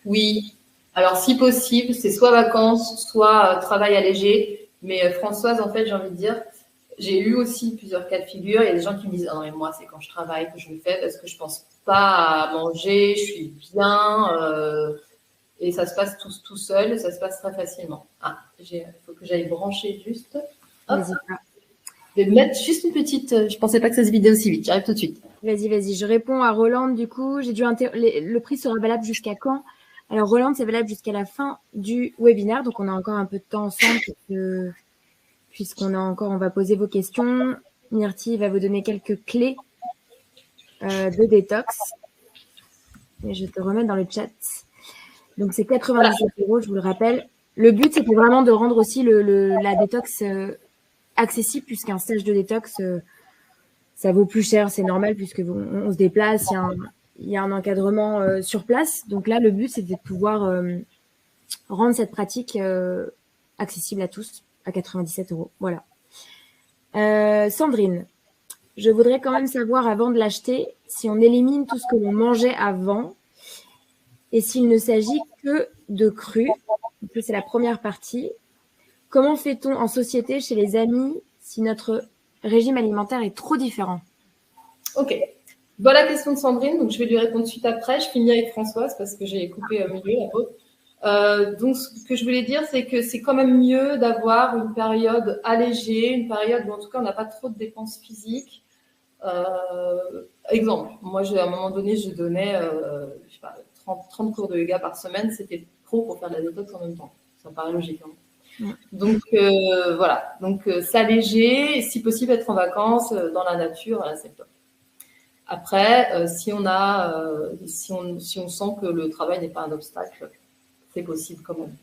Oui. Alors, si possible, c'est soit vacances, soit travail allégé. Mais Françoise, en fait, j'ai envie de dire, j'ai eu aussi plusieurs cas de figure. Il y a des gens qui me disent, ah non, mais moi, c'est quand je travaille que je le fais parce que je pense pas à manger, je suis bien, et ça se passe tout seul, ça se passe très facilement. Ah, il faut que j'aille brancher juste. Hop, N'hésite pas. je vais mettre juste une petite. Je pensais pas que ça se vidait aussi vite. J'arrive tout de suite. Vas-y. Je réponds à Roland, du coup. Le prix sera valable jusqu'à quand? Alors, Roland, c'est valable jusqu'à la fin du webinaire. Donc, on a encore un peu de temps ensemble on va poser vos questions. Myrtille va vous donner quelques clés de détox. Et je te remets dans le chat. Donc, c'est 97 €, je vous le rappelle. Le but, c'était vraiment de rendre aussi la détox accessible, puisqu'un stage de détox, ça vaut plus cher, c'est normal, puisque on se déplace, il y a un encadrement sur place. Donc là, le but, c'était de pouvoir rendre cette pratique accessible à tous à 97 €. Voilà. Sandrine, je voudrais quand même savoir, avant de l'acheter, si on élimine tout ce que l'on mangeait avant et s'il ne s'agit que de cru. C'est la première partie. Comment fait-on en société, chez les amis, si notre régime alimentaire est trop différent? Ok. Voilà la question de Sandrine, donc je vais lui répondre suite après. Je finis avec Françoise parce que j'ai coupé au milieu la faute. Donc, ce que je voulais dire, c'est que c'est quand même mieux d'avoir une période allégée, une période où en tout cas on n'a pas trop de dépenses physiques. Exemple, moi, à un moment donné, je donnais je sais pas, 30 cours de yoga par semaine, c'était trop pour faire de la détox en même temps. Ça me paraît logique. Hein. Donc voilà, donc s'alléger, si possible être en vacances dans la nature, voilà, c'est top. Après, si on sent que le travail n'est pas un obstacle, c'est possible quand même.